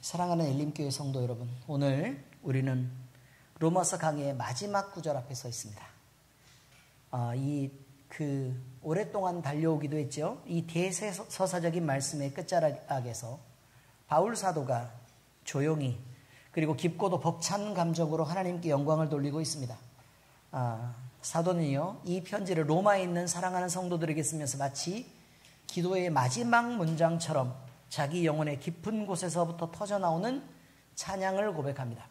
사랑하는 엘림교회 성도 여러분, 오늘 우리는 로마서 강의의 마지막 구절 앞에 서 있습니다. 오랫동안 달려오기도 했죠. 이 대서사적인 말씀의 끝자락에서 바울 사도가 조용히 그리고 깊고도 벅찬 감정으로 하나님께 영광을 돌리고 있습니다. 사도는요, 이 편지를 로마에 있는 사랑하는 성도들에게 쓰면서 마치 기도의 마지막 문장처럼 자기 영혼의 깊은 곳에서부터 터져나오는 찬양을 고백합니다.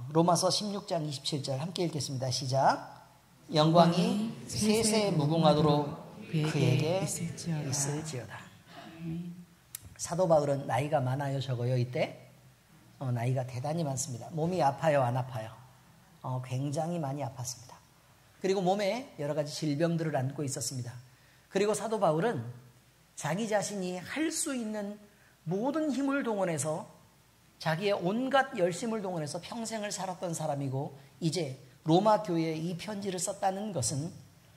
로마서 16장 27절 함께 읽겠습니다. 시작. 영광이 세세 무궁하도록 그에게 있을지어다. 사도 바울은 나이가 많아요, 적어요? 이때 나이가 대단히 많습니다. 몸이 아파요, 안 아파요? 굉장히 많이 아팠습니다. 그리고 몸에 여러 가지 질병들을 안고 있었습니다. 그리고 사도 바울은 자기 자신이 할 수 있는 모든 힘을 동원해서 자기의 온갖 열심을 동원해서 평생을 살았던 사람이고, 이제 로마 교회에 이 편지를 썼다는 것은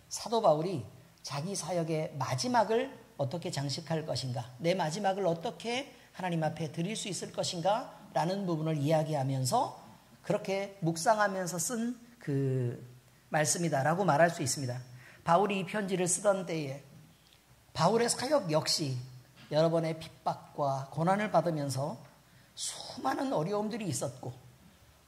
사도 바울이 자기 사역의 마지막을 어떻게 장식할 것인가, 내 마지막을 어떻게 하나님 앞에 드릴 수 있을 것인가 라는 부분을 이야기하면서 그렇게 묵상하면서 쓴 그 말씀이다라고 말할 수 있습니다. 바울이 이 편지를 쓰던 때에 바울의 사역 역시 여러 번의 핍박과 고난을 받으면서 수많은 어려움들이 있었고,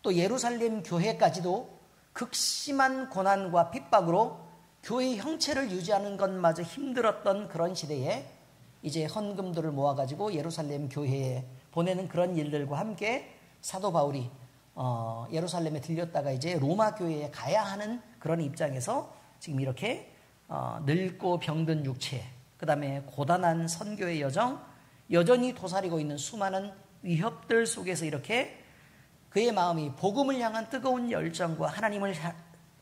또 예루살렘 교회까지도 극심한 고난과 핍박으로 교회의 형체를 유지하는 것마저 힘들었던 그런 시대에 이제 헌금들을 모아가지고 예루살렘 교회에 보내는 그런 일들과 함께 사도 바울이 예루살렘에 들렸다가 이제 로마 교회에 가야 하는 그런 입장에서 지금 이렇게 늙고 병든 육체, 그 다음에 고단한 선교의 여정, 여전히 도사리고 있는 수많은 위협들 속에서 이렇게 그의 마음이 복음을 향한 뜨거운 열정과 하나님을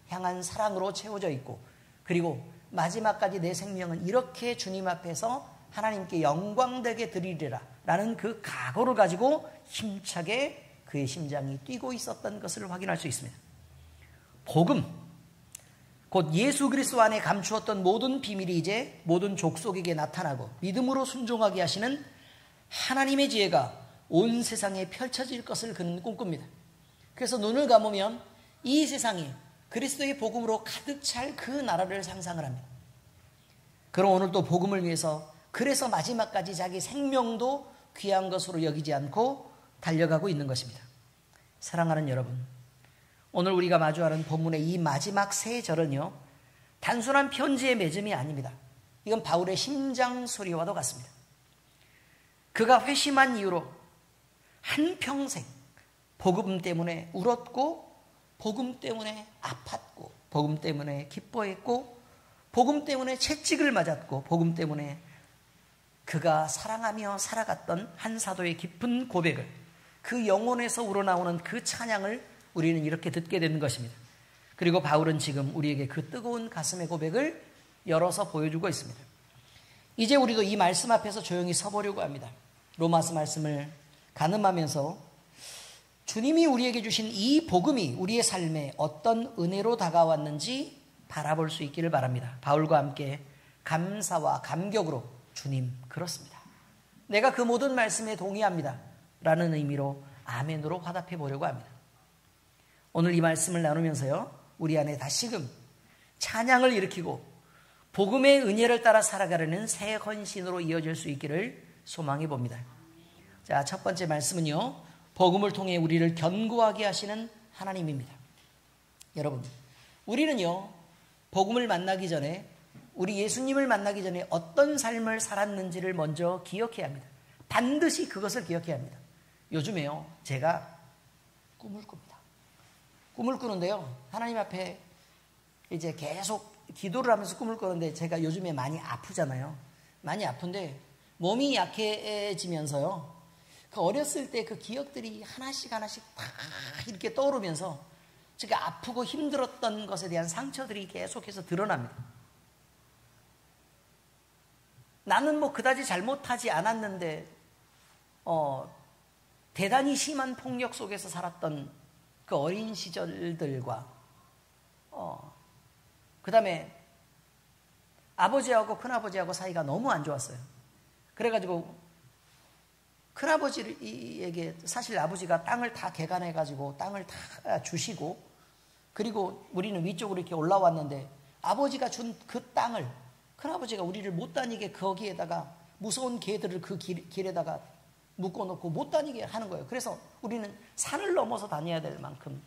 향한 사랑으로 채워져 있고, 그리고 마지막까지 내 생명은 이렇게 주님 앞에서 하나님께 영광되게 드리리라 라는 그 각오를 가지고 힘차게 그의 심장이 뛰고 있었던 것을 확인할 수 있습니다. 복음, 곧 예수 그리스도 안에 감추었던 모든 비밀이 이제 모든 족속에게 나타나고 믿음으로 순종하게 하시는 하나님의 지혜가 온 세상에 펼쳐질 것을 그는 꿈꿉니다. 그래서 눈을 감으면 이 세상이 그리스도의 복음으로 가득 찰 그 나라를 상상을 합니다. 그럼 오늘 또 복음을 위해서 그래서 마지막까지 자기 생명도 귀한 것으로 여기지 않고 달려가고 있는 것입니다. 사랑하는 여러분, 오늘 우리가 마주하는 본문의 이 마지막 세 절은요, 단순한 편지의 맺음이 아닙니다. 이건 바울의 심장 소리와도 같습니다. 그가 회심한 이후로 한평생 복음 때문에 울었고, 복음 때문에 아팠고, 복음 때문에 기뻐했고, 복음 때문에 채찍을 맞았고, 복음 때문에 그가 사랑하며 살아갔던 한 사도의 깊은 고백을, 그 영혼에서 우러나오는 그 찬양을 우리는 이렇게 듣게 되는 것입니다. 그리고 바울은 지금 우리에게 그 뜨거운 가슴의 고백을 열어서 보여주고 있습니다. 이제 우리도 이 말씀 앞에서 조용히 서보려고 합니다. 로마서 말씀을 가늠하면서 주님이 우리에게 주신 이 복음이 우리의 삶에 어떤 은혜로 다가왔는지 바라볼 수 있기를 바랍니다. 바울과 함께 감사와 감격으로 주님 그렇습니다, 내가 그 모든 말씀에 동의합니다 라는 의미로 아멘으로 화답해 보려고 합니다. 오늘 이 말씀을 나누면서요, 우리 안에 다시금 찬양을 일으키고 복음의 은혜를 따라 살아가려는 새 헌신으로 이어질 수 있기를 소망해 봅니다. 자, 첫 번째 말씀은요, 복음을 통해 우리를 견고하게 하시는 하나님입니다. 여러분, 우리는요, 복음을 만나기 전에, 우리 예수님을 만나기 전에 어떤 삶을 살았는지를 먼저 기억해야 합니다. 반드시 그것을 기억해야 합니다. 요즘에요, 제가 꿈을 꿉니다. 꿈을 꾸는데요, 하나님 앞에 이제 계속 기도를 하면서 꿈을 꾸는데, 제가 요즘에 많이 아프잖아요. 많이 아픈데 몸이 약해지면서요, 그 어렸을 때 그 기억들이 하나씩 하나씩 다 이렇게 떠오르면서 제가 아프고 힘들었던 것에 대한 상처들이 계속해서 드러납니다. 나는 뭐 그다지 잘못하지 않았는데 대단히 심한 폭력 속에서 살았던 그 어린 시절들과 그 다음에 아버지하고 큰아버지하고 사이가 너무 안 좋았어요. 그래가지고 큰아버지에게 사실 아버지가 땅을 다 개간해가지고 땅을 다 주시고 그리고 우리는 위쪽으로 이렇게 올라왔는데 아버지가 준 그 땅을 큰아버지가 우리를 못 다니게 거기에다가 무서운 개들을 그 길에다가 묶어놓고 못 다니게 하는 거예요. 그래서 우리는 산을 넘어서 다녀야 될 만큼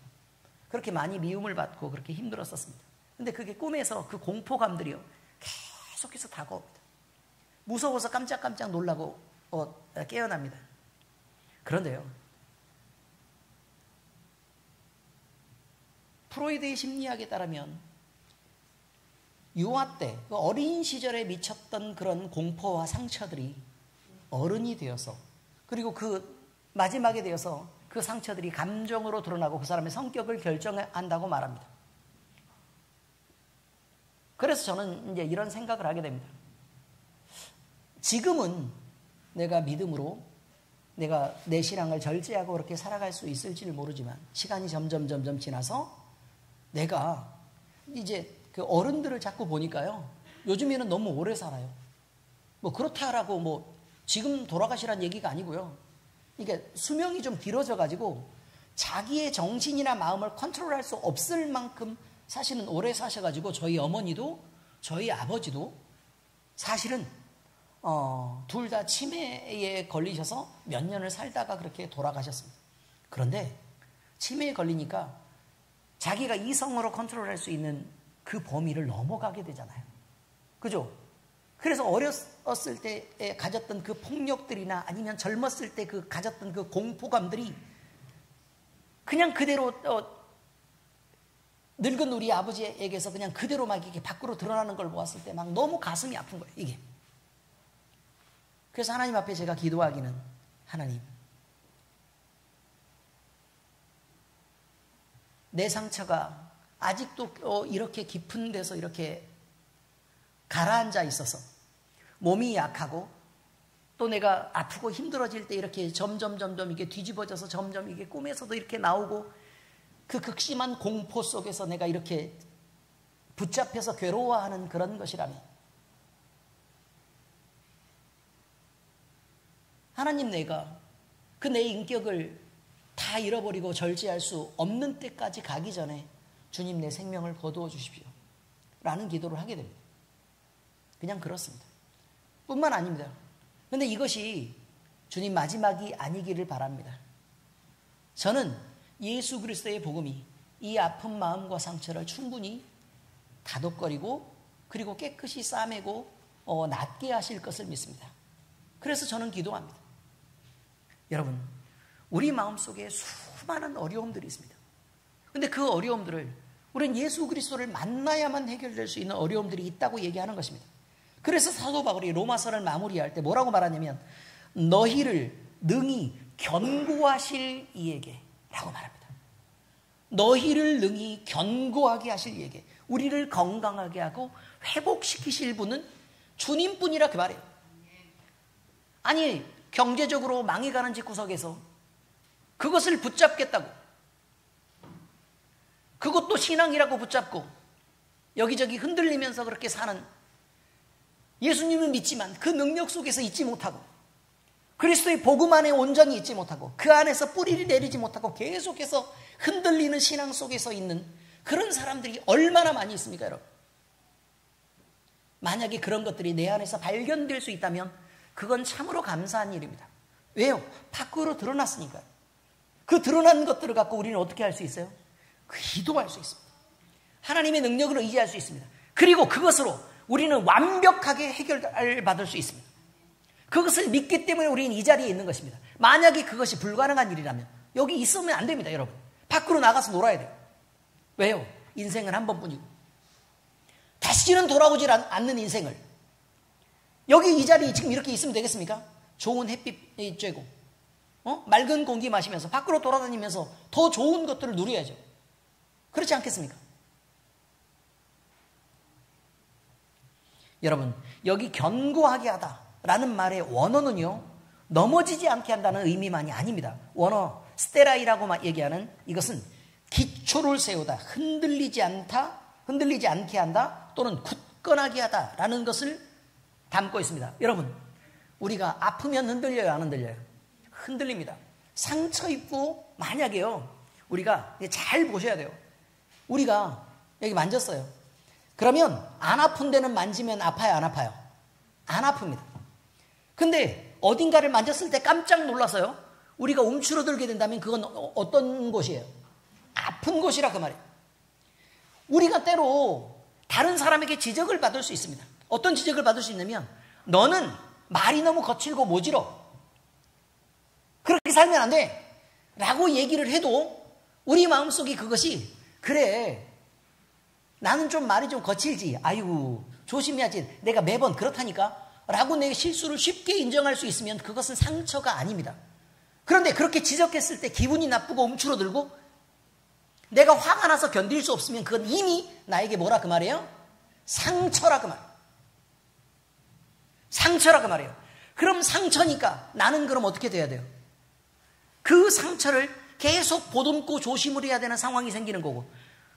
그렇게 많이 미움을 받고 그렇게 힘들었었습니다. 근데 그게 꿈에서 그 공포감들이요 계속해서 다가옵니다. 무서워서 깜짝깜짝 놀라고 깨어납니다. 그런데요, 프로이드의 심리학에 따르면 유아 때 그 어린 시절에 미쳤던 그런 공포와 상처들이 어른이 되어서 그리고 그 마지막에 되어서 그 상처들이 감정으로 드러나고 그 사람의 성격을 결정한다고 말합니다. 그래서 저는 이제 이런 생각을 하게 됩니다. 지금은 내가 믿음으로 내가 내 신앙을 절제하고 그렇게 살아갈 수 있을지를 모르지만 시간이 점점 지나서 내가 이제 그 어른들을 자꾸 보니까요, 요즘에는 너무 오래 살아요. 뭐 그렇다라고 뭐 지금 돌아가시란 얘기가 아니고요. 이게 수명이 좀 길어져 가지고 자기의 정신이나 마음을 컨트롤할 수 없을 만큼 사실은 오래 사셔가지고 저희 어머니도 저희 아버지도 사실은 둘 다 치매에 걸리셔서 몇 년을 살다가 그렇게 돌아가셨습니다. 그런데 치매에 걸리니까 자기가 이성으로 컨트롤할 수 있는 그 범위를 넘어가게 되잖아요. 그죠? 그래서 어렸을 때 가졌던 그 폭력들이나 아니면 젊었을 때 그 가졌던 그 공포감들이 그냥 그대로 늙은 우리 아버지에게서 그냥 그대로 막 이렇게 밖으로 드러나는 걸 보았을 때 막 너무 가슴이 아픈 거예요, 이게. 그래서 하나님 앞에 제가 기도하기는, 하나님, 내 상처가 아직도 이렇게 깊은 데서 이렇게 가라앉아 있어서 몸이 약하고 또 내가 아프고 힘들어질 때 이렇게 점점 이게 뒤집어져서 점점 이게 꿈에서도 이렇게 나오고 그 극심한 공포 속에서 내가 이렇게 붙잡혀서 괴로워하는 그런 것이라면 하나님, 내가 그 내 인격을 다 잃어버리고 절제할 수 없는 때까지 가기 전에 주님 내 생명을 거두어 주십시오 라는 기도를 하게 됩니다. 그냥 그렇습니다. 뿐만 아닙니다. 그런데 이것이 주님 마지막이 아니기를 바랍니다. 저는 예수 그리스도의 복음이 이 아픈 마음과 상처를 충분히 다독거리고 그리고 깨끗이 싸매고 낫게 하실 것을 믿습니다. 그래서 저는 기도합니다. 여러분, 우리 마음속에 수많은 어려움들이 있습니다. 그런데 그 어려움들을 우리는 예수 그리스도를 만나야만 해결될 수 있는 어려움들이 있다고 얘기하는 것입니다. 그래서 사도 바울이 로마서를 마무리할 때 뭐라고 말하냐면 너희를 능히 견고하실 이에게 라고 말합니다. 너희를 능히 견고하게 하실 이에게, 우리를 건강하게 하고 회복시키실 분은 주님뿐이라 그 말이에요. 아니, 경제적으로 망해가는 집구석에서 그것을 붙잡겠다고, 그것도 신앙이라고 붙잡고 여기저기 흔들리면서 그렇게 사는, 예수님을 믿지만 그 능력 속에서 있지 못하고 그리스도의 복음 안에 온전히 있지 못하고 그 안에서 뿌리를 내리지 못하고 계속해서 흔들리는 신앙 속에서 있는 그런 사람들이 얼마나 많이 있습니까, 여러분? 만약에 그런 것들이 내 안에서 발견될 수 있다면 그건 참으로 감사한 일입니다. 왜요? 밖으로 드러났으니까요. 그 드러난 것들을 갖고 우리는 어떻게 할 수 있어요? 기도할 수 있습니다. 하나님의 능력을 의지할 수 있습니다. 그리고 그것으로 우리는 완벽하게 해결을 받을 수 있습니다. 그것을 믿기 때문에 우리는 이 자리에 있는 것입니다. 만약에 그것이 불가능한 일이라면 여기 있으면 안 됩니다, 여러분. 밖으로 나가서 놀아야 돼요. 왜요? 인생은 한 번뿐이고 다시는 돌아오질 않는 인생을 여기 이 자리에 지금 이렇게 있으면 되겠습니까? 좋은 햇빛 쬐고 맑은 공기 마시면서 밖으로 돌아다니면서 더 좋은 것들을 누려야죠. 그렇지 않겠습니까? 여러분, 여기 견고하게 하다라는 말의 원어는요, 넘어지지 않게 한다는 의미만이 아닙니다. 원어 스테라이라고 얘기하는 이것은 기초를 세우다, 흔들리지 않게 한다, 또는 굳건하게 하다라는 것을 담고 있습니다. 여러분, 우리가 아프면 흔들려요, 안 흔들려요? 흔들립니다. 상처 입고 만약에요. 우리가 잘 보셔야 돼요. 우리가 여기 만졌어요. 그러면 안 아픈 데는 만지면 아파요, 안 아파요? 안 아픕니다. 근데 어딘가를 만졌을 때 깜짝 놀라서요. 우리가 움츠러들게 된다면 그건 어떤 곳이에요? 아픈 곳이라 그 말이에요. 우리가 때로 다른 사람에게 지적을 받을 수 있습니다. 어떤 지적을 받을 수 있냐면 너는 말이 너무 거칠고 모질어. 그렇게 살면 안 돼. 라고 얘기를 해도 우리 마음속에 그것이 그래. 나는 좀 말이 좀 거칠지. 아이고 조심해야지. 내가 매번 그렇다니까. 라고 내 실수를 쉽게 인정할 수 있으면 그것은 상처가 아닙니다. 그런데 그렇게 지적했을 때 기분이 나쁘고 움츠러들고 내가 화가 나서 견딜 수 없으면 그건 이미 나에게 뭐라 그 말이에요? 상처라 그 말이에요. 상처라 그 말이에요. 그럼 상처니까 나는 그럼 어떻게 돼야 돼요? 그 상처를 계속 보듬고 조심을 해야 되는 상황이 생기는 거고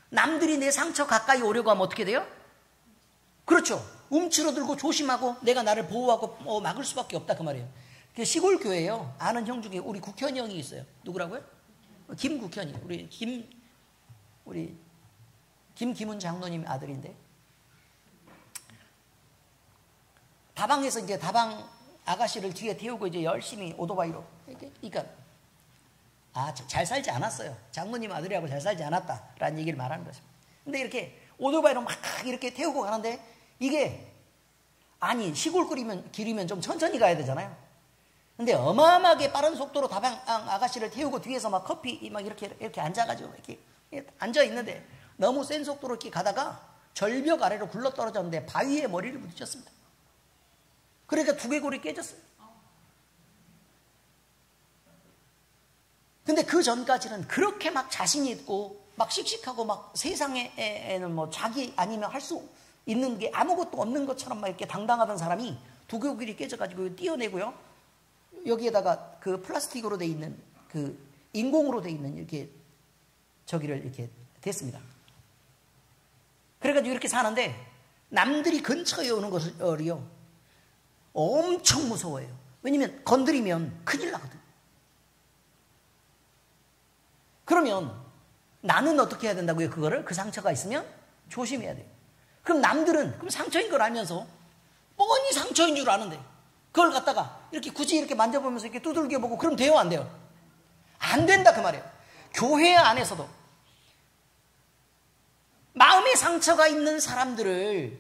남들이 내 상처 가까이 오려고 하면 어떻게 돼요? 그렇죠. 움츠러들고 조심하고 내가 나를 보호하고 막을 수밖에 없다 그 말이에요. 시골 교회예요. 아는 형 중에 우리 국현이 형이 있어요. 누구라고요? 김국현이. 우리 김기문 장로님 아들인데 다방에서 이제 다방 아가씨를 뒤에 태우고 이제 열심히 오토바이로 그러니까 잘 살지 않았어요. 장모님 아들이라고 잘 살지 않았다라는 얘기를 말하는 거죠. 근데 이렇게 오토바이로 막 이렇게 태우고 가는데 이게 아니 시골 길이면 좀 천천히 가야 되잖아요. 근데 어마어마하게 빠른 속도로 다방 아가씨를 태우고 뒤에서 막 커피 막 이렇게 앉아가지고 이렇게 앉아 있는데 너무 센 속도로 이렇게 가다가 절벽 아래로 굴러 떨어졌는데 바위에 머리를 부딪혔습니다. 그러니까 두개골이 깨졌어요. 근데 그 전까지는 그렇게 막 자신이 있고 막 씩씩하고 막 세상에는 뭐 자기 아니면 할 수 있는 게 아무것도 없는 것처럼 막 이렇게 당당하던 사람이 두개골이 깨져가지고 띄어내고요. 여기에다가 그 플라스틱으로 돼 있는 그 인공으로 돼 있는 이렇게 저기를 이렇게 됐습니다. 그래가지고 이렇게 사는데 남들이 근처에 오는 것을요 엄청 무서워해요. 왜냐면 건드리면 큰일 나거든. 그러면 나는 어떻게 해야 된다고요? 그거를 그 상처가 있으면 조심해야 돼요. 그럼 남들은 그럼 상처인 걸 알면서 뻔히 상처인 줄 아는데 그걸 갖다가 이렇게 굳이 이렇게 만져보면서 이렇게 두들겨 보고 그럼 돼요, 안 돼요? 안 된다 그 말이에요. 교회 안에서도 마음의 상처가 있는 사람들을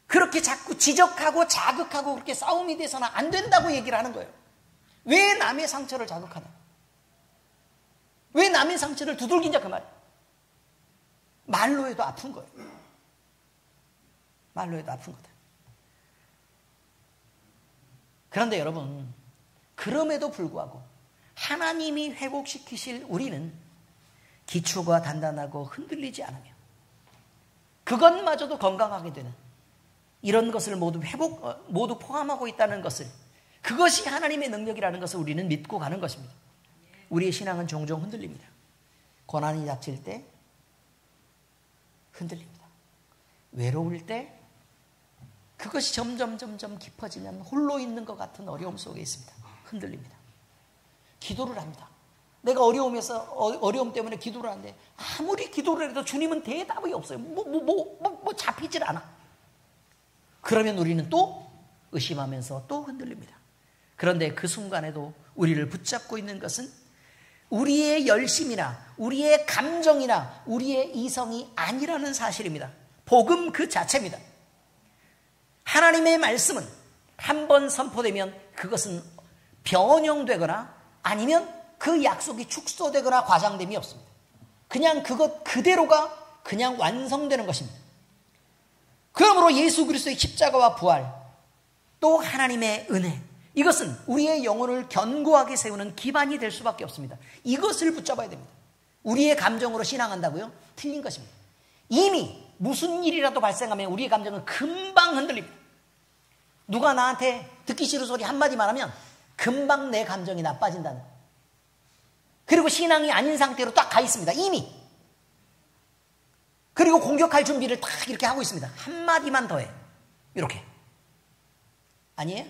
그렇게 자꾸 지적하고 자극하고 그렇게 싸움이 돼서는 안 된다고 얘기를 하는 거예요. 왜 남의 상처를 자극하나? 왜 남의 상처를 두들기냐 그 말이에요. 말로 해도 아픈 거예요. 말로 해도 아픈 거다. 그런데 여러분, 그럼에도 불구하고 하나님이 회복시키실 우리는 기초가 단단하고 흔들리지 않으며 그것마저도 건강하게 되는 이런 것을 모두 포함하고 있다는 것을, 그것이 하나님의 능력이라는 것을 우리는 믿고 가는 것입니다. 우리의 신앙은 종종 흔들립니다. 고난이 닥칠 때 흔들립니다. 외로울 때 그것이 점점 깊어지면 홀로 있는 것 같은 어려움 속에 있습니다. 흔들립니다. 기도를 합니다. 내가 어려움 때문에 기도를 하는데 아무리 기도를 해도 주님은 대답이 없어요. 잡히질 않아. 그러면 우리는 또 의심하면서 또 흔들립니다. 그런데 그 순간에도 우리를 붙잡고 있는 것은 우리의 열심이나 우리의 감정이나 우리의 이성이 아니라는 사실입니다. 복음 그 자체입니다. 하나님의 말씀은 한번 선포되면 그것은 변형되거나 아니면 그 약속이 축소되거나 과장됨이 없습니다. 그냥 그것 그대로가 그냥 완성되는 것입니다. 그러므로 예수 그리스도의 십자가와 부활, 또 하나님의 은혜, 이것은 우리의 영혼을 견고하게 세우는 기반이 될 수밖에 없습니다. 이것을 붙잡아야 됩니다. 우리의 감정으로 신앙한다고요? 틀린 것입니다. 이미 무슨 일이라도 발생하면 우리의 감정은 금방 흔들립니다. 누가 나한테 듣기 싫은 소리 한마디만 하면 금방 내 감정이 나빠진다는 거예요. 그리고 신앙이 아닌 상태로 딱 가 있습니다. 이미. 그리고 공격할 준비를 딱 이렇게 하고 있습니다. 한마디만 더해. 이렇게. 아니에요?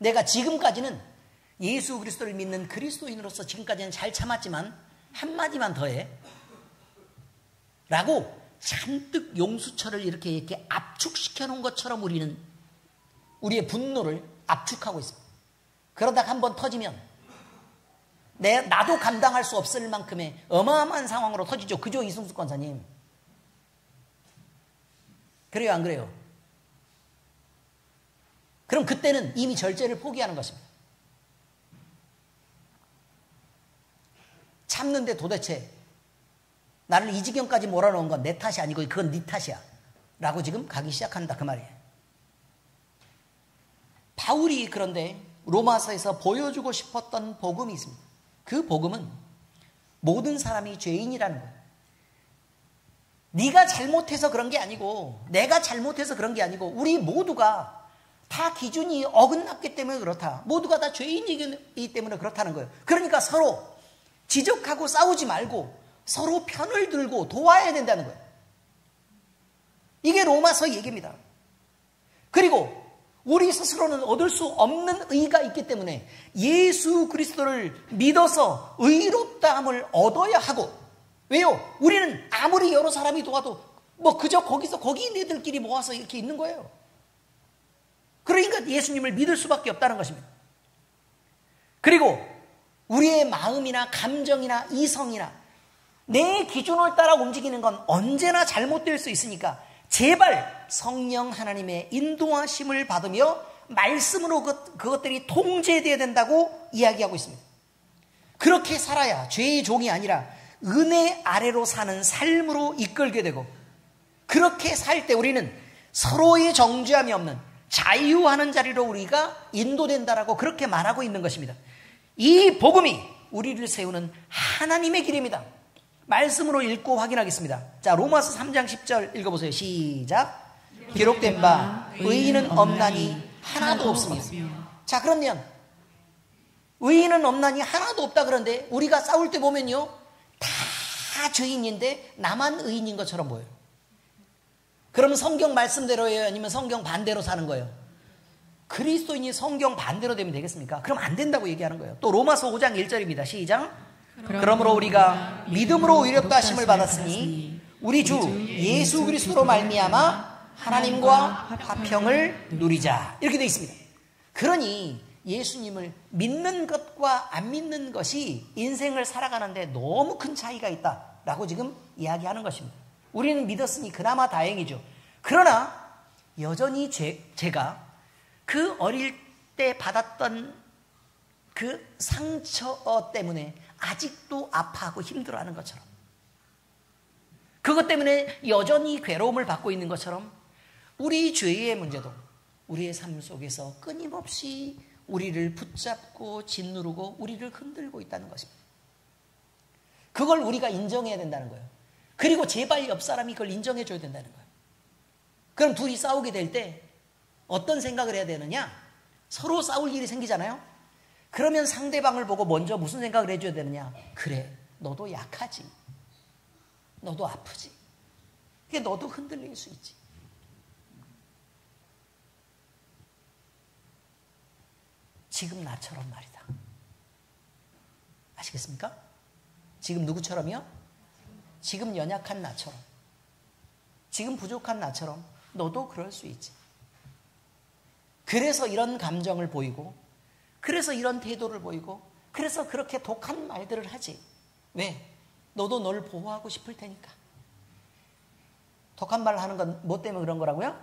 내가 지금까지는 예수 그리스도를 믿는 그리스도인으로서 지금까지는 잘 참았지만 한마디만 더해 라고 잔뜩 용수철을 이렇게 압축시켜 놓은 것처럼 우리는 우리의 분노를 압축하고 있습니다. 그러다가 한번 터지면 나도 감당할 수 없을 만큼의 어마어마한 상황으로 터지죠. 그죠, 이승숙 권사님? 그래요, 안 그래요? 그럼 그때는 이미 절제를 포기하는 것입니다. 참는데 도대체 나를 이 지경까지 몰아넣은 건 내 탓이 아니고 그건 네 탓이야 라고 지금 가기 시작한다, 그 말이에요. 바울이 그런데 로마서에서 보여주고 싶었던 복음이 있습니다. 그 복음은 모든 사람이 죄인이라는 거예요. 네가 잘못해서 그런 게 아니고 내가 잘못해서 그런 게 아니고 우리 모두가 다 기준이 어긋났기 때문에 그렇다. 모두가 다 죄인이기 때문에 그렇다는 거예요. 그러니까 서로 지적하고 싸우지 말고 서로 편을 들고 도와야 된다는 거예요. 이게 로마서 얘기입니다. 그리고 우리 스스로는 얻을 수 없는 의가 있기 때문에 예수 그리스도를 믿어서 의롭다함을 얻어야 하고, 왜요? 우리는 아무리 여러 사람이 도와도 뭐 그저 거기서 거기 있는 애들끼리 모아서 이렇게 있는 거예요. 그러니까 예수님을 믿을 수밖에 없다는 것입니다. 그리고 우리의 마음이나 감정이나 이성이나 내 기준을 따라 움직이는 건 언제나 잘못될 수 있으니까 제발 성령 하나님의 인도하심을 받으며 말씀으로 그것들이 통제되어야 된다고 이야기하고 있습니다. 그렇게 살아야 죄의 종이 아니라 은혜 아래로 사는 삶으로 이끌게 되고, 그렇게 살 때 우리는 서로의 정죄함이 없는 자유하는 자리로 우리가 인도된다라고 그렇게 말하고 있는 것입니다. 이 복음이 우리를 세우는 하나님의 길입니다. 말씀으로 읽고 확인하겠습니다. 자, 로마서 3장 10절 읽어보세요. 시작. 기록된 바 의인은 없나니 하나도 없으며. 자, 그러면 의인은 없나니 하나도 없다 그런데 우리가 싸울 때 보면요, 다 죄인인데 나만 의인인 것처럼 보여요. 그럼 성경 말씀대로예요? 아니면 성경 반대로 사는 거예요? 그리스도인이 성경 반대로 되면 되겠습니까? 그럼 안 된다고 얘기하는 거예요. 또 로마서 5장 1절입니다. 시작. 그러므로 우리가 믿음으로 의롭다 하심을 받았으니 우리 주 예수 그리스도로 말미암아 하나님과 화평을 누리자, 이렇게 되어 있습니다. 그러니 예수님을 믿는 것과 안 믿는 것이 인생을 살아가는데 너무 큰 차이가 있다라고 지금 이야기하는 것입니다. 우리는 믿었으니 그나마 다행이죠. 그러나 여전히 제가 그 어릴 때 받았던 그 상처 때문에 아직도 아파하고 힘들어하는 것처럼, 그것 때문에 여전히 괴로움을 받고 있는 것처럼 우리 죄의 문제도 우리의 삶 속에서 끊임없이 우리를 붙잡고 짓누르고 우리를 흔들고 있다는 것입니다. 그걸 우리가 인정해야 된다는 거예요. 그리고 제발 옆 사람이 그걸 인정해 줘야 된다는 거예요. 그럼 둘이 싸우게 될 때 어떤 생각을 해야 되느냐? 서로 싸울 일이 생기잖아요. 그러면 상대방을 보고 먼저 무슨 생각을 해줘야 되느냐? 그래, 너도 약하지. 너도 아프지. 그게 너도 흔들릴 수 있지. 지금 나처럼 말이다. 아시겠습니까? 지금 누구처럼요? 지금 연약한 나처럼, 지금 부족한 나처럼 너도 그럴 수 있지. 그래서 이런 감정을 보이고, 그래서 이런 태도를 보이고, 그래서 그렇게 독한 말들을 하지. 왜? 너도 널 보호하고 싶을 테니까. 독한 말을 하는 건 뭐 때문에 그런 거라고요?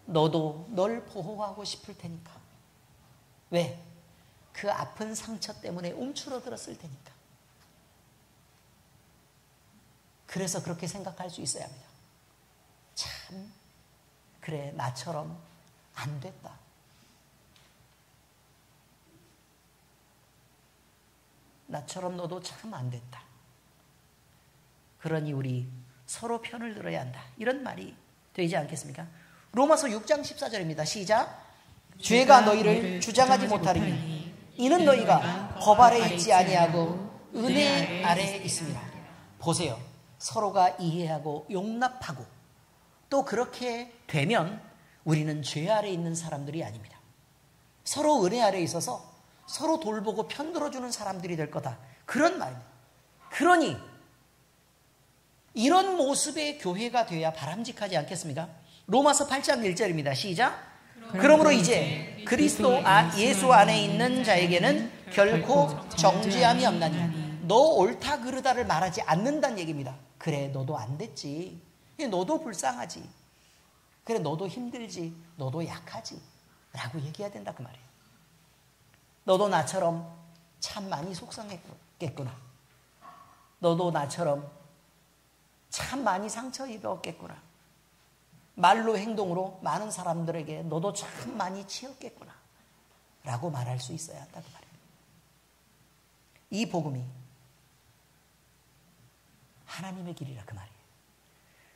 너도 널 보호하고 싶을 테니까. 왜? 그 아픈 상처 때문에 움츠러들었을 테니까. 그래서 그렇게 생각할 수 있어야 합니다. 참, 그래, 나처럼 안 됐다. 나처럼 너도 참 안 됐다. 그러니 우리 서로 편을 들어야 한다. 이런 말이 되지 않겠습니까? 로마서 6장 14절입니다. 시작. 죄가 너희를 주장하지 못하리니 이는 너희가 법 아래 있지 아니하고 은혜 아래 있습니다. 보세요. 서로가 이해하고 용납하고 또 그렇게 되면 우리는 죄 아래 있는 사람들이 아닙니다. 서로 은혜 아래에 있어서 서로 돌보고 편들어주는 사람들이 될 거다. 그런 말입니다. 그러니 이런 모습의 교회가 되어야 바람직하지 않겠습니까? 로마서 8장 1절입니다. 시작. 그러므로 이제 그리스도 예수 안에 있는 자에게는 결코 정죄함이 없나니 너 옳다 그르다를 말하지 않는다는 얘기입니다. 그래, 너도 안 됐지. 너도 불쌍하지. 그래, 너도 힘들지. 너도 약하지. 라고 얘기해야 된다 그 말이에요. 너도 나처럼 참 많이 속상했겠구나. 너도 나처럼 참 많이 상처 입었겠구나. 말로 행동으로 많은 사람들에게 너도 참 많이 치였겠구나 라고 말할 수 있어야 한다 그 말이에요. 이 복음이 하나님의 길이라 그 말이에요.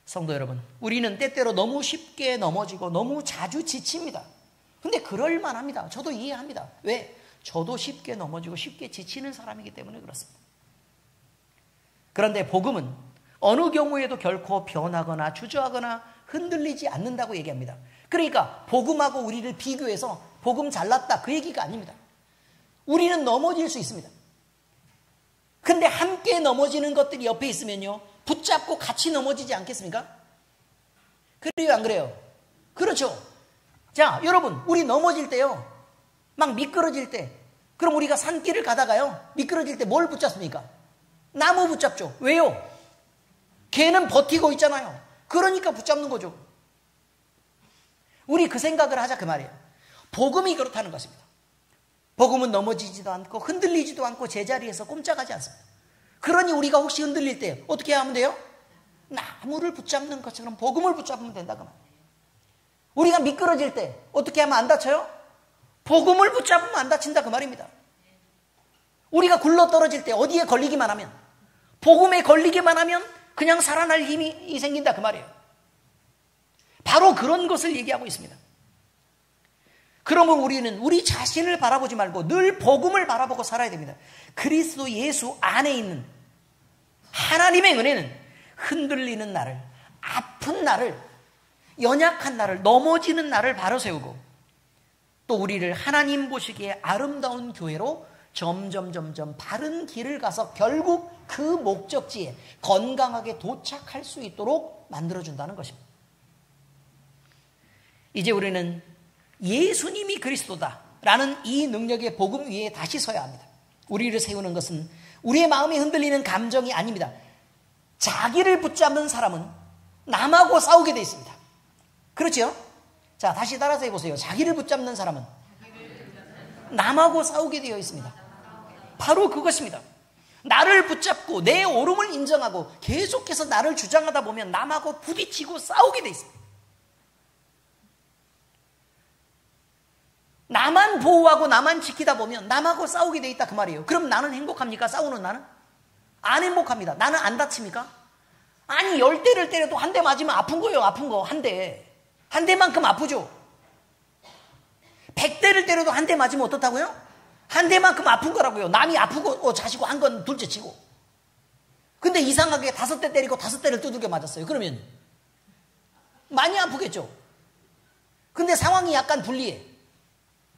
성도 여러분, 우리는 때때로 너무 쉽게 넘어지고 너무 자주 지칩니다. 근데 그럴 만합니다. 저도 이해합니다. 왜? 저도 쉽게 넘어지고 쉽게 지치는 사람이기 때문에 그렇습니다. 그런데 복음은 어느 경우에도 결코 변하거나 주저하거나 흔들리지 않는다고 얘기합니다. 그러니까 복음하고 우리를 비교해서 복음 잘났다 그 얘기가 아닙니다. 우리는 넘어질 수 있습니다. 근데 함께 넘어지는 것들이 옆에 있으면요, 붙잡고 같이 넘어지지 않겠습니까? 그래요, 안 그래요? 그렇죠. 자, 여러분, 우리 넘어질 때요, 막 미끄러질 때, 그럼 우리가 산길을 가다가요, 미끄러질 때 뭘 붙잡습니까? 나무 붙잡죠. 왜요? 걔는 버티고 있잖아요. 그러니까 붙잡는 거죠. 우리 그 생각을 하자 그 말이에요. 복음이 그렇다는 것입니다. 복음은 넘어지지도 않고 흔들리지도 않고 제자리에서 꼼짝하지 않습니다. 그러니 우리가 혹시 흔들릴 때 어떻게 하면 돼요? 나무를 붙잡는 것처럼 복음을 붙잡으면 된다 그 말이에요. 우리가 미끄러질 때 어떻게 하면 안 다쳐요? 복음을 붙잡으면 안 다친다 그 말입니다. 우리가 굴러떨어질 때 어디에 걸리기만 하면, 복음에 걸리기만 하면 그냥 살아날 힘이 생긴다 그 말이에요. 바로 그런 것을 얘기하고 있습니다. 그러면 우리는 우리 자신을 바라보지 말고 늘 복음을 바라보고 살아야 됩니다. 그리스도 예수 안에 있는 하나님의 은혜는 흔들리는 나를, 아픈 나를, 연약한 나를, 넘어지는 나를 바로 세우고 또 우리를 하나님 보시기에 아름다운 교회로 점점 바른 길을 가서 결국 그 목적지에 건강하게 도착할 수 있도록 만들어준다는 것입니다. 이제 우리는 예수님이 그리스도다라는 이 능력의 복음 위에 다시 서야 합니다. 우리를 세우는 것은 우리의 마음이 흔들리는 감정이 아닙니다. 자기를 붙잡는 사람은 남하고 싸우게 되어 있습니다. 그렇죠? 자, 다시 따라서 해보세요. 자기를 붙잡는 사람은 남하고 싸우게 되어 있습니다. 바로 그것입니다. 나를 붙잡고 내 옳음을 인정하고 계속해서 나를 주장하다 보면 남하고 부딪히고 싸우게 되어 있습니다. 나만 보호하고 나만 지키다 보면 남하고 싸우게 돼 있다 그 말이에요. 그럼 나는 행복합니까? 싸우는 나는? 안 행복합니다. 나는 안 다칩니까? 아니, 10대를 때려도 한 대 맞으면 아픈 거예요. 아픈 거 한 대. 한 대만큼 아프죠. 100대를 때려도 한 대 맞으면 어떻다고요? 한 대만큼 아픈 거라고요. 남이 아프고 자시고 한 건 둘째치고. 근데 이상하게 5대 때리고 5대를 두들겨 맞았어요. 그러면 많이 아프겠죠. 근데 상황이 약간 불리해.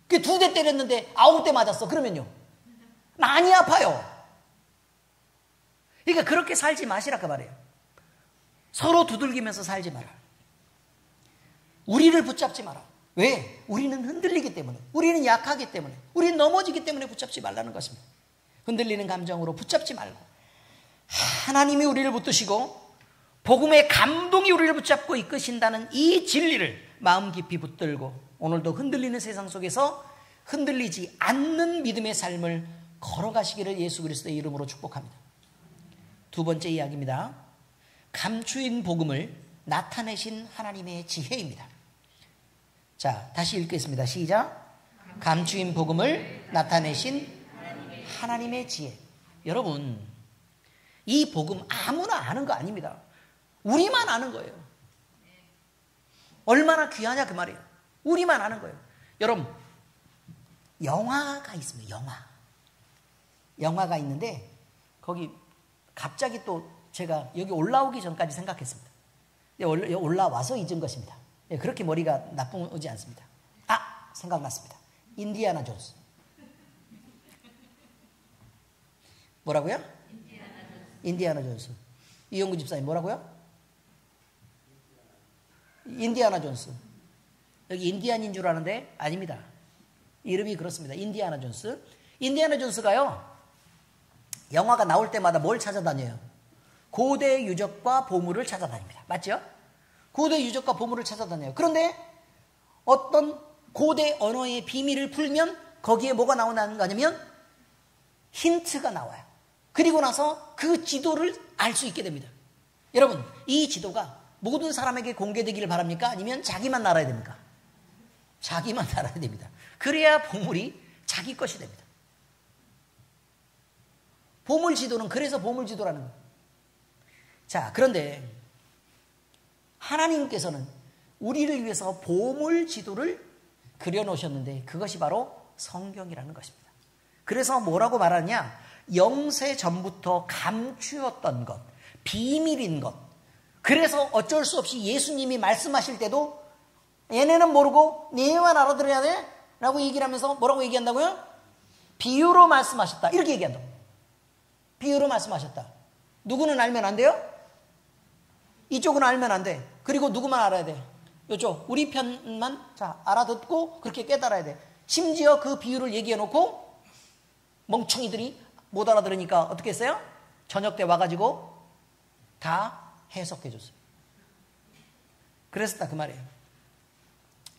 2대 때렸는데 9대 맞았어. 그러면요, 많이 아파요. 그러니까 그렇게 살지 마시라 그 말이에요. 서로 두들기면서 살지 마라. 우리를 붙잡지 마라. 왜? 우리는 흔들리기 때문에, 우리는 약하기 때문에, 우리는 넘어지기 때문에 붙잡지 말라는 것입니다. 흔들리는 감정으로 붙잡지 말고 하나님이 우리를 붙드시고 복음의 감동이 우리를 붙잡고 이끄신다는 이 진리를 마음 깊이 붙들고 오늘도 흔들리는 세상 속에서 흔들리지 않는 믿음의 삶을 걸어가시기를 예수 그리스도의 이름으로 축복합니다. 두 번째 이야기입니다. 감추인 복음을 나타내신 하나님의 지혜입니다. 자, 다시 읽겠습니다. 시작. 감추인 복음을 나타내신 하나님의 지혜. 여러분, 이 복음 아무나 아는 거 아닙니다. 우리만 아는 거예요. 얼마나 귀하냐 그 말이에요. 우리만 아는 거예요. 여러분, 영화가 있습니다. 영화가 있는데 거기 갑자기 또 제가 여기 올라오기 전까지 생각했습니다. 올라와서 잊은 것입니다. 그렇게 머리가 나쁘지 않습니다. 생각났습니다. 인디아나 존스. 뭐라고요? 인디아나 존스. 이용구 집사님 뭐라고요? 인디아나 존스. 여기 인디안인 줄 아는데 아닙니다. 이름이 그렇습니다. 인디아나 존스. 인디아나 존스가요, 영화가 나올 때마다 뭘 찾아다녀요? 고대 유적과 보물을 찾아다닙니다. 맞죠? 고대 유적과 보물을 찾아다녀요. 그런데 어떤 고대 언어의 비밀을 풀면 거기에 뭐가 나오는 거냐면 힌트가 나와요. 그리고 나서 그 지도를 알 수 있게 됩니다. 여러분, 이 지도가 모든 사람에게 공개되기를 바랍니까? 아니면 자기만 알아야 됩니까? 자기만 알아야 됩니다. 그래야 보물이 자기 것이 됩니다. 보물 지도는 그래서 보물 지도라는 거예요. 자, 그런데 하나님께서는 우리를 위해서 보물 지도를 그려놓으셨는데 그것이 바로 성경이라는 것입니다. 그래서 뭐라고 말하느냐? 영세 전부터 감추었던 것, 비밀인 것. 그래서 어쩔 수 없이 예수님이 말씀하실 때도 얘네는 모르고 네만 알아들어야 돼? 라고 얘기를 하면서 뭐라고 얘기한다고요? 비유로 말씀하셨다. 이렇게 얘기한다고. 비유로 말씀하셨다. 누구는 알면 안 돼요? 이쪽은 알면 안 돼. 그리고 누구만 알아야 돼? 이쪽 우리 편만 자 알아듣고 그렇게 깨달아야 돼. 심지어 그 비유를 얘기해 놓고 멍청이들이 못 알아들으니까 어떻게 했어요? 저녁 때 와가지고 다 해석해 줬어요. 그랬었다 그 말이에요.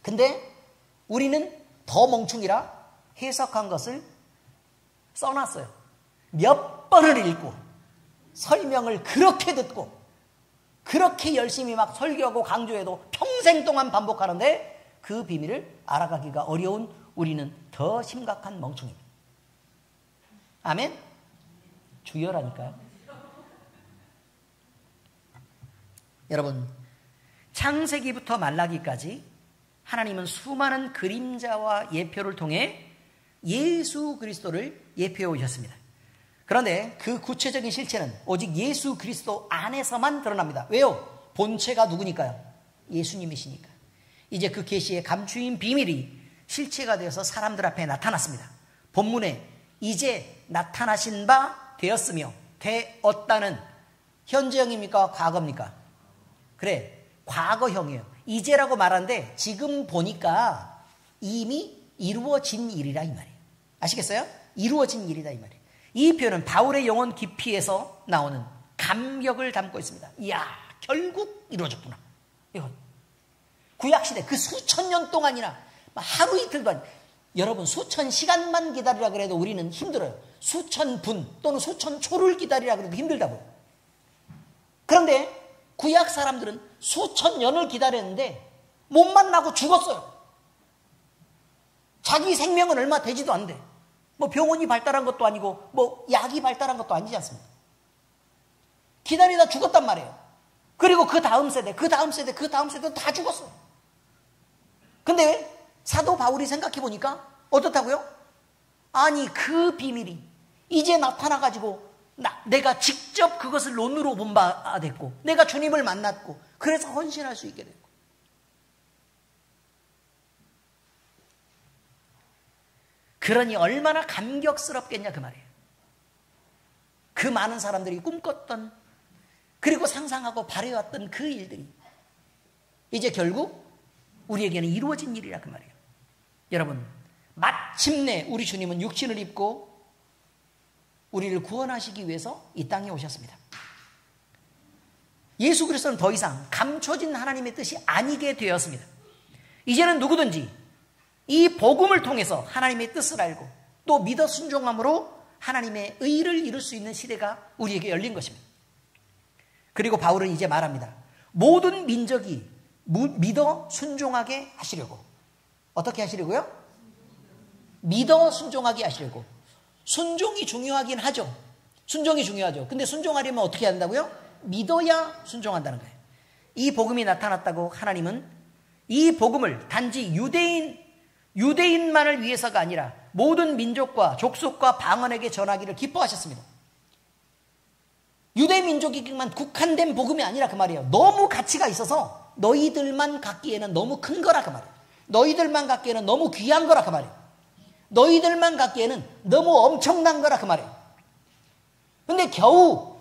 근데 우리는 더 멍충이라 해석한 것을 써놨어요. 몇 번을 읽고 설명을 그렇게 듣고 그렇게 열심히 막 설교하고 강조해도 평생 동안 반복하는데 그 비밀을 알아가기가 어려운 우리는 더 심각한 멍충입니다. 아멘? 주여라니까요. 여러분, 창세기부터 말라기까지 하나님은 수많은 그림자와 예표를 통해 예수 그리스도를 예표해 오셨습니다. 그런데 그 구체적인 실체는 오직 예수 그리스도 안에서만 드러납니다. 왜요? 본체가 누구니까요? 예수님이시니까. 이제 그 계시의 감추인 비밀이 실체가 되어서 사람들 앞에 나타났습니다. 본문에 이제 나타나신 바 되었으며 되었다는 현재형입니까? 과거입니까? 그래, 과거형이에요. 이제라고 말하는데 지금 보니까 이미 이루어진 일이라 이 말이에요. 아시겠어요? 이루어진 일이다 이 말이에요. 이 표현은 바울의 영혼 깊이에서 나오는 감격을 담고 있습니다. 이야, 결국 이루어졌구나. 이건 구약시대 그 수천 년 동안이나 하루 이틀도 아니고 여러분 수천 시간만 기다리라 그래도 우리는 힘들어요. 수천 분 또는 수천 초를 기다리라 그래도 힘들다고요. 그런데 구약 사람들은 수천 년을 기다렸는데 못 만나고 죽었어요. 자기 생명은 얼마 되지도 않는데 뭐 병원이 발달한 것도 아니고 뭐 약이 발달한 것도 아니지 않습니까? 기다리다 죽었단 말이에요. 그리고 그 다음 세대, 그 다음 세대, 그 다음 세대 다 죽었어요. 근데 사도 바울이 생각해 보니까 어떻다고요? 아니 그 비밀이 이제 나타나가지고 내가 직접 그것을 논으로 본 바 됐고 내가 주님을 만났고 그래서 헌신할 수 있게 됐고 그러니 얼마나 감격스럽겠냐 그 말이에요. 그 많은 사람들이 꿈꿨던 그리고 상상하고 바래왔던 그 일들이 이제 결국 우리에게는 이루어진 일이라 그 말이에요. 여러분 마침내 우리 주님은 육신을 입고 우리를 구원하시기 위해서 이 땅에 오셨습니다. 예수 그리스도는 더 이상 감춰진 하나님의 뜻이 아니게 되었습니다. 이제는 누구든지 이 복음을 통해서 하나님의 뜻을 알고 또 믿어 순종함으로 하나님의 의를 이룰 수 있는 시대가 우리에게 열린 것입니다. 그리고 바울은 이제 말합니다. 모든 민족이 믿어 순종하게 하시려고. 어떻게 하시려고요? 믿어 순종하게 하시려고. 순종이 중요하긴 하죠. 순종이 중요하죠. 근데 순종하려면 어떻게 한다고요? 믿어야 순종한다는 거예요. 이 복음이 나타났다고 하나님은 이 복음을 단지 유대인만을 위해서가 아니라 모든 민족과 족속과 방언에게 전하기를 기뻐하셨습니다. 유대 민족에게만 국한된 복음이 아니라 그 말이에요. 너무 가치가 있어서 너희들만 갖기에는 너무 큰 거라 그 말이에요. 너희들만 갖기에는 너무 귀한 거라 그 말이에요. 너희들만 갖기에는 너무 엄청난 거라 그 말이에요. 근데 겨우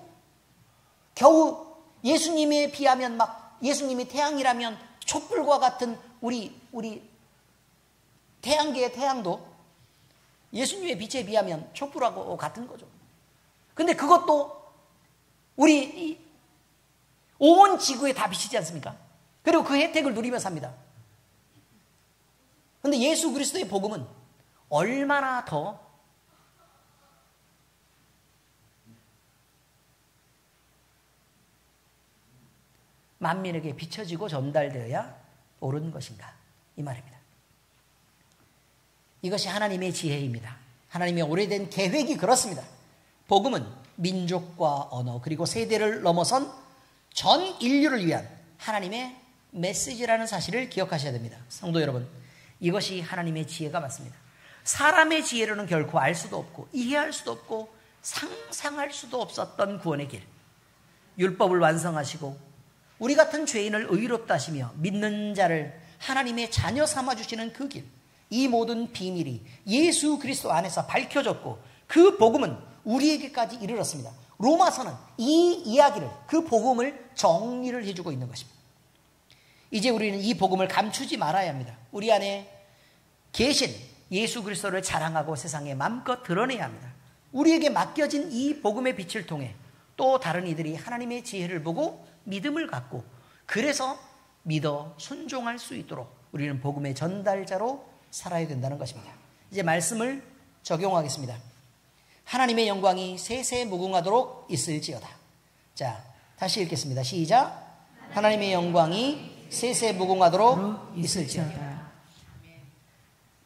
예수님에 비하면 막 예수님이 태양이라면 촛불과 같은 우리 태양계의 태양도 예수님의 빛에 비하면 촛불하고 같은 거죠. 근데 그것도 우리 온 지구에 다 비치지 않습니까? 그리고 그 혜택을 누리며 삽니다. 근데 예수 그리스도의 복음은 얼마나 더 만민에게 비춰지고 전달되어야 옳은 것인가, 이 말입니다. 이것이 하나님의 지혜입니다. 하나님의 오래된 계획이 그렇습니다. 복음은 민족과 언어 그리고 세대를 넘어선 전 인류를 위한 하나님의 메시지라는 사실을 기억하셔야 됩니다. 성도 여러분, 이것이 하나님의 지혜가 맞습니다. 사람의 지혜로는 결코 알 수도 없고 이해할 수도 없고 상상할 수도 없었던 구원의 길, 율법을 완성하시고 우리 같은 죄인을 의롭다 하시며 믿는 자를 하나님의 자녀 삼아주시는 그 길, 이 모든 비밀이 예수 그리스도 안에서 밝혀졌고 그 복음은 우리에게까지 이르렀습니다. 로마서는 이 이야기를, 그 복음을 정리를 해주고 있는 것입니다. 이제 우리는 이 복음을 감추지 말아야 합니다. 우리 안에 계신 예수 그리스도를 자랑하고 세상에 마음껏 드러내야 합니다. 우리에게 맡겨진 이 복음의 빛을 통해 또 다른 이들이 하나님의 지혜를 보고 믿음을 갖고 그래서 믿어 순종할 수 있도록 우리는 복음의 전달자로 살아야 된다는 것입니다. 이제 말씀을 적용하겠습니다. 하나님의 영광이 세세무궁하도록 있을지어다. 자, 다시 읽겠습니다. 시작. 하나님의 영광이 세세무궁하도록 있을지어다.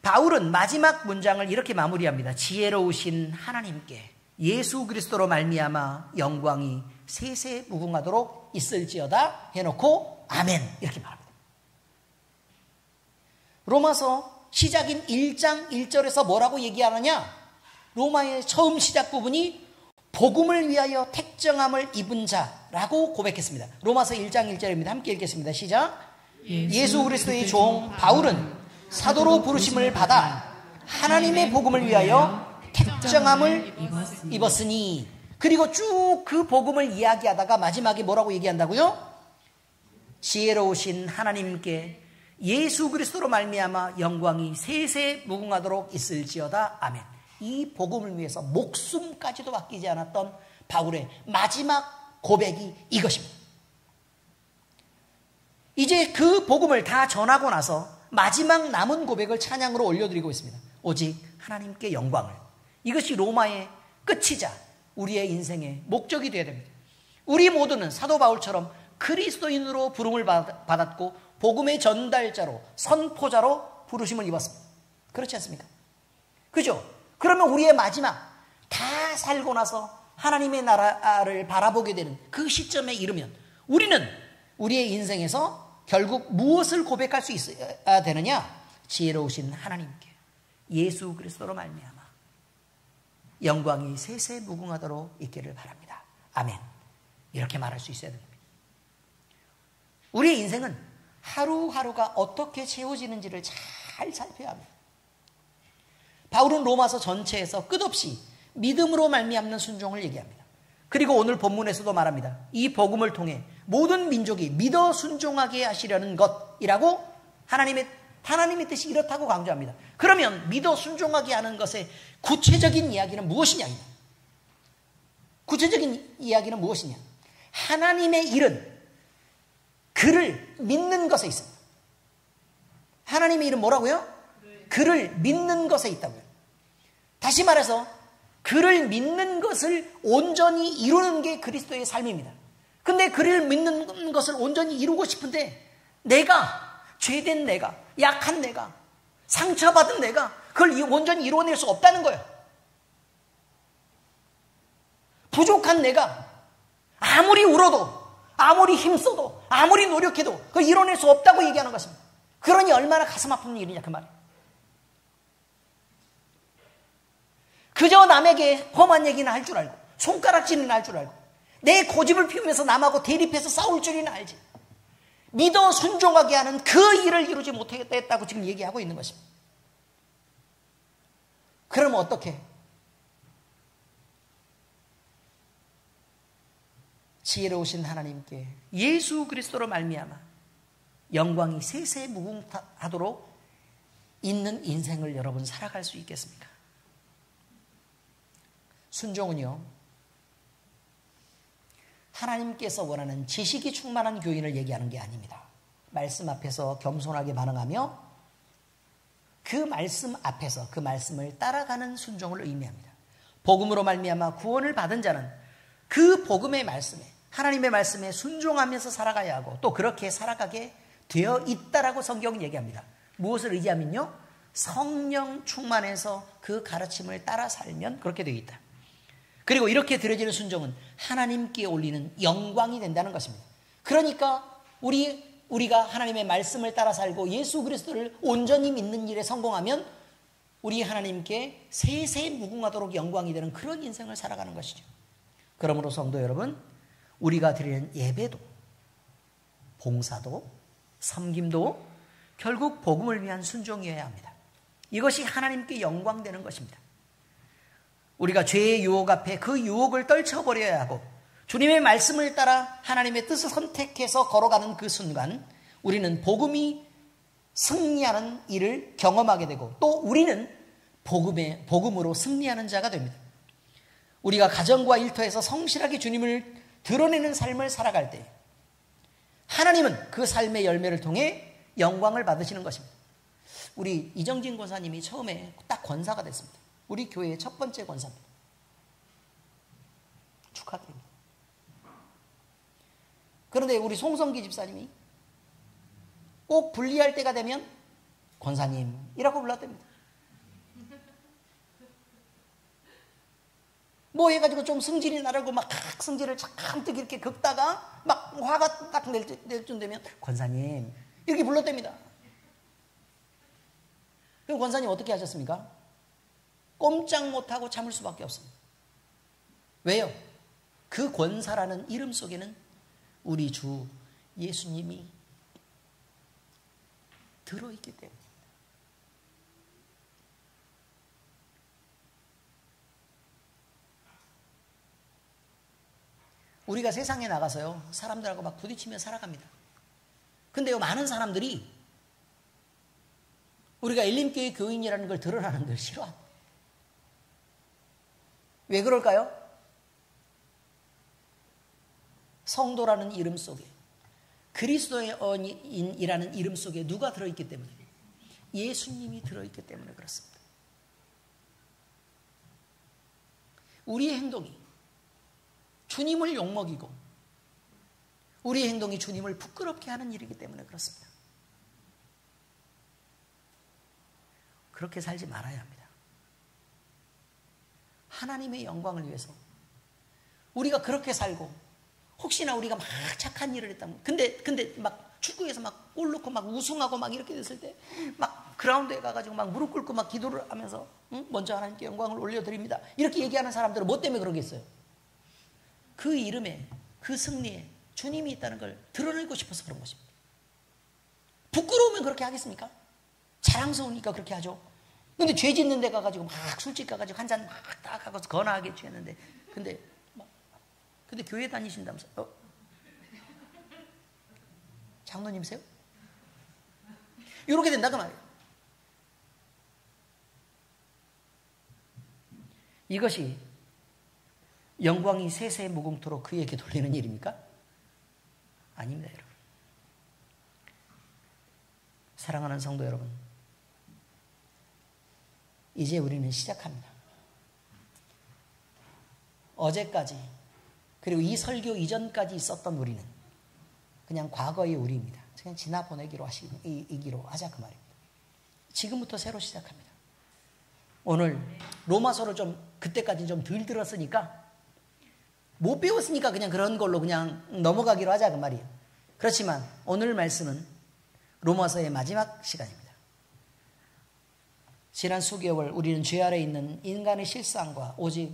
바울은 마지막 문장을 이렇게 마무리합니다. 지혜로우신 하나님께 예수 그리스도로 말미암아 영광이 세세무궁하도록 있을지어다 해놓고 아멘 이렇게 말합니다. 로마서 시작인 1장 1절에서 뭐라고 얘기하느냐? 로마의 처음 시작 부분이 복음을 위하여 택정함을 입은 자라고 고백했습니다. 로마서 1장 1절입니다. 함께 읽겠습니다. 시작. 예수 그리스도의 종 바울은 사도로 부르심을 받아 하나님의 복음을 위하여 택정함을 입었으니, 그리고 쭉 그 복음을 이야기하다가 마지막에 뭐라고 얘기한다고요? 지혜로우신 하나님께 예수 그리스도로 말미암아 영광이 세세무궁하도록 있을지어다. 아멘. 이 복음을 위해서 목숨까지도 아끼지 않았던 바울의 마지막 고백이 이것입니다. 이제 그 복음을 다 전하고 나서 마지막 남은 고백을 찬양으로 올려드리고 있습니다. 오직 하나님께 영광을. 이것이 로마의 끝이자 우리의 인생의 목적이 되어야 됩니다. 우리 모두는 사도 바울처럼 그리스도인으로 부름을 받았고 복음의 전달자로, 선포자로 부르심을 입었습니다. 그렇지 않습니까? 그죠? 그러면 우리의 마지막, 다 살고 나서 하나님의 나라를 바라보게 되는 그 시점에 이르면 우리는 우리의 인생에서 결국 무엇을 고백할 수 있어야 되느냐? 지혜로우신 하나님께 예수 그리스도로 말미암아 영광이 세세무궁하도록 있기를 바랍니다. 아멘. 이렇게 말할 수 있어야 됩니다. 우리의 인생은 하루하루가 어떻게 채워지는지를 잘 살펴야 합니다. 바울은 로마서 전체에서 끝없이 믿음으로 말미암는 순종을 얘기합니다. 그리고 오늘 본문에서도 말합니다. 이 복음을 통해 모든 민족이 믿어 순종하게 하시려는 것이라고 하나님의 뜻이 이렇다고 강조합니다. 그러면 믿어 순종하게 하는 것의 구체적인 이야기는 무엇이냐? 구체적인 이야기는 무엇이냐? 하나님의 일은 그를 믿는 것에 있습니다. 하나님의 일은 뭐라고요? 그를 믿는 것에 있다고요. 다시 말해서 그를 믿는 것을 온전히 이루는 게 그리스도의 삶입니다. 근데 그를 믿는 것을 온전히 이루고 싶은데 내가, 죄된 내가, 약한 내가, 상처받은 내가 그걸 온전히 이루어낼 수 없다는 거예요. 부족한 내가 아무리 울어도, 아무리 힘써도, 아무리 노력해도 그걸 이뤄낼 수 없다고 얘기하는 것입니다. 그러니 얼마나 가슴 아픈 일이냐 그 말이에요. 그저 남에게 험한 얘기는 할 줄 알고 손가락질은 할 줄 알고 내 고집을 피우면서 남하고 대립해서 싸울 줄이나 알지, 믿어 순종하게 하는 그 일을 이루지 못했다고 지금 얘기하고 있는 것입니다. 그럼 어떻게? 지혜로우신 하나님께 예수 그리스도로 말미암아 영광이 세세무궁하도록 있는 인생을 여러분 살아갈 수 있겠습니까? 순종은요, 하나님께서 원하는 지식이 충만한 교인을 얘기하는 게 아닙니다. 말씀 앞에서 겸손하게 반응하며 그 말씀 앞에서 그 말씀을 따라가는 순종을 의미합니다. 복음으로 말미암아 구원을 받은 자는 그 복음의 말씀에, 하나님의 말씀에 순종하면서 살아가야 하고 또 그렇게 살아가게 되어 있다라고 성경은 얘기합니다. 무엇을 의지하면요? 성령 충만해서 그 가르침을 따라 살면 그렇게 되어 있다. 그리고 이렇게 드려지는 순종은 하나님께 올리는 영광이 된다는 것입니다. 그러니까 우리가 하나님의 말씀을 따라 살고 예수 그리스도를 온전히 믿는 일에 성공하면 우리 하나님께 세세무궁하도록 영광이 되는 그런 인생을 살아가는 것이죠. 그러므로 성도 여러분, 우리가 드리는 예배도 봉사도 섬김도 결국 복음을 위한 순종이어야 합니다. 이것이 하나님께 영광되는 것입니다. 우리가 죄의 유혹 앞에 그 유혹을 떨쳐버려야 하고 주님의 말씀을 따라 하나님의 뜻을 선택해서 걸어가는 그 순간 우리는 복음이 승리하는 일을 경험하게 되고 또 우리는 복음으로 승리하는 자가 됩니다. 우리가 가정과 일터에서 성실하게 주님을 드러내는 삶을 살아갈 때 하나님은 그 삶의 열매를 통해 영광을 받으시는 것입니다. 우리 이정진 권사님이 처음에 딱 권사가 됐습니다. 우리 교회의 첫 번째 권사입니다. 축하드립니다. 그런데 우리 송성기 집사님이 꼭 분리할 때가 되면 권사님이라고 불렀답니다. 뭐 해가지고 좀 승질이 나라고 막 승질을 잔뜩 이렇게 긁다가 막 화가 딱 낼 쯤 되면 권사님 이렇게 불렀답니다. 그럼 권사님 어떻게 하셨습니까? 꼼짝 못하고 참을 수밖에 없습니다. 왜요? 그 권사라는 이름 속에는 우리 주 예수님이 들어있기 때문에. 우리가 세상에 나가서요, 사람들하고 막 부딪히며 살아갑니다. 근데요, 많은 사람들이 우리가 엘림교회 교인이라는 걸 드러나는 걸 싫어합니다. 왜 그럴까요? 성도라는 이름 속에, 그리스도인이라는 이름 속에 누가 들어있기 때문에? 예수님이 들어있기 때문에 그렇습니다. 우리의 행동이 주님을 욕먹이고 우리의 행동이 주님을 부끄럽게 하는 일이기 때문에 그렇습니다. 그렇게 살지 말아야 합니다. 하나님의 영광을 위해서 우리가 그렇게 살고 혹시나 우리가 막 착한 일을 했다면 근데 막 축구에서 막 골 넣고 막 우승하고 막 이렇게 됐을 때 막 그라운드에 가가지고 막 무릎 꿇고 막 기도를 하면서 먼저 하나님께 영광을 올려드립니다 이렇게 얘기하는 사람들은 뭐 때문에 그러겠어요? 그 이름에 그 승리에 주님이 있다는 걸 드러내고 싶어서 그런 것입니다. 부끄러우면 그렇게 하겠습니까? 자랑스러우니까 그렇게 하죠. 근데 죄 짓는 데 가가지고 막 술집 가가지고 한 잔 막 딱 하고 거나하게 취했는데 근데 교회 다니신다면서 장로님이세요? 이렇게 된다 그 말이에요. 이것이 영광이 세세무궁토록 그에게 돌리는 일입니까? 아닙니다, 여러분. 사랑하는 성도 여러분, 이제 우리는 시작합니다. 어제까지 그리고 이 설교 이전까지 있었던 우리는 그냥 과거의 우리입니다. 그냥 지나 보내기로 하자 그 말입니다. 지금부터 새로 시작합니다. 오늘 로마서를 좀 그때까지 좀 덜 들었으니까 못 배웠으니까 그냥 그런 걸로 그냥 넘어가기로 하자 그 말이에요. 그렇지만 오늘 말씀은 로마서의 마지막 시간입니다. 지난 수개월 우리는 죄 아래 있는 인간의 실상과 오직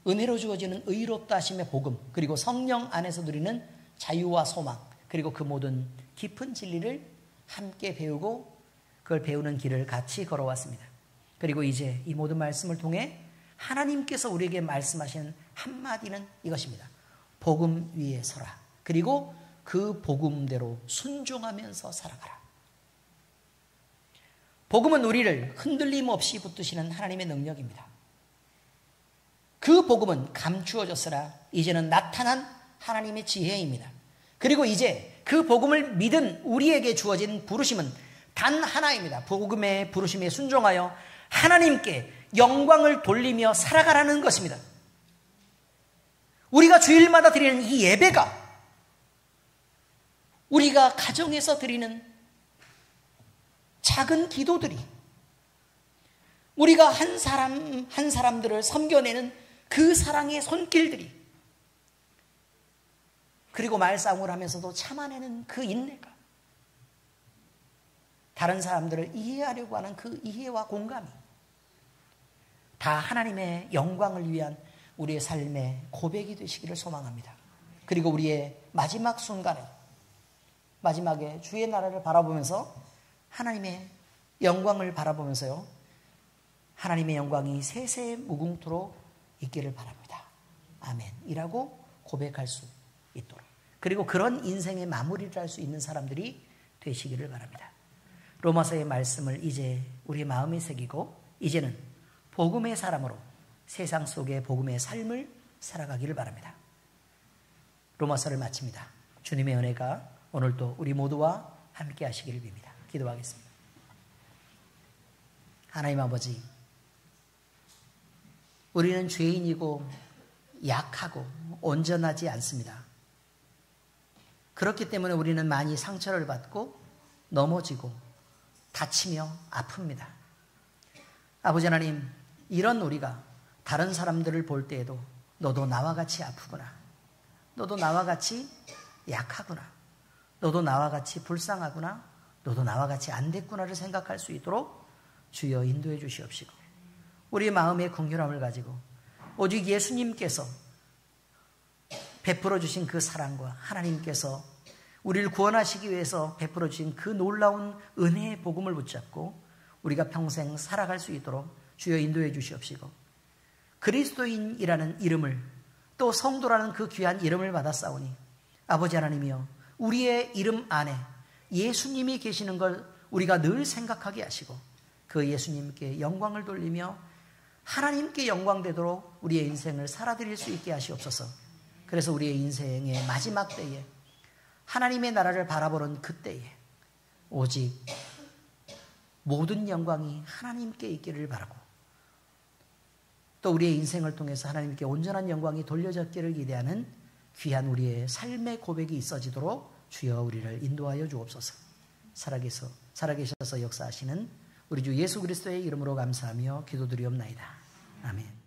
은혜로 주어지는 의롭다 하심의 복음 그리고 성령 안에서 누리는 자유와 소망 그리고 그 모든 깊은 진리를 함께 배우고 그걸 배우는 길을 같이 걸어왔습니다. 그리고 이제 이 모든 말씀을 통해 하나님께서 우리에게 말씀하시는 한마디는 이것입니다. 복음 위에 서라. 그리고 그 복음대로 순종하면서 살아가라. 복음은 우리를 흔들림 없이 붙드시는 하나님의 능력입니다. 그 복음은 감추어졌으나 이제는 나타난 하나님의 지혜입니다. 그리고 이제 그 복음을 믿은 우리에게 주어진 부르심은 단 하나입니다. 복음의 부르심에 순종하여 하나님께 영광을 돌리며 살아가라는 것입니다. 우리가 주일마다 드리는 이 예배가 우리가 가정에서 드리는 작은 기도들이 우리가 한 사람들을 섬겨내는 그 사랑의 손길들이 그리고 말싸움을 하면서도 참아내는 그 인내가 다른 사람들을 이해하려고 하는 그 이해와 공감이 다 하나님의 영광을 위한 우리의 삶의 고백이 되시기를 소망합니다. 그리고 우리의 마지막 순간에 마지막에 주의 나라를 바라보면서 하나님의 영광을 바라보면서요. 하나님의 영광이 세세 무궁토록 있기를 바랍니다. 아멘. 이라고 고백할 수 있도록. 그리고 그런 인생의 마무리를 할 수 있는 사람들이 되시기를 바랍니다. 로마서의 말씀을 이제 우리 마음에 새기고 이제는 복음의 사람으로 세상 속의 복음의 삶을 살아가기를 바랍니다. 로마서를 마칩니다. 주님의 은혜가 오늘도 우리 모두와 함께 하시기를 빕니다. 기도하겠습니다. 하나님 아버지, 우리는 죄인이고 약하고 온전하지 않습니다. 그렇기 때문에 우리는 많이 상처를 받고 넘어지고 다치며 아픕니다. 아버지 하나님, 이런 우리가 다른 사람들을 볼 때에도 너도 나와 같이 아프구나. 너도 나와 같이 약하구나. 너도 나와 같이 불쌍하구나. 너도 나와 같이 안 됐구나를 생각할 수 있도록 주여 인도해 주시옵시고 우리 마음의 긍휼함을 가지고 오직 예수님께서 베풀어 주신 그 사랑과 하나님께서 우리를 구원하시기 위해서 베풀어 주신 그 놀라운 은혜의 복음을 붙잡고 우리가 평생 살아갈 수 있도록 주여 인도해 주시옵시고 그리스도인이라는 이름을 또 성도라는 그 귀한 이름을 받았사오니 아버지 하나님이여 우리의 이름 안에 예수님이 계시는 걸 우리가 늘 생각하게 하시고 그 예수님께 영광을 돌리며 하나님께 영광되도록 우리의 인생을 살아드릴 수 있게 하시옵소서. 그래서 우리의 인생의 마지막 때에 하나님의 나라를 바라보는 그때에 오직 모든 영광이 하나님께 있기를 바라고 또 우리의 인생을 통해서 하나님께 온전한 영광이 돌려졌기를 기대하는 귀한 우리의 삶의 고백이 있어지도록 주여 우리를 인도하여 주옵소서. 살아계셔서 역사하시는 우리 주 예수 그리스도의 이름으로 감사하며 기도드리옵나이다. 아멘.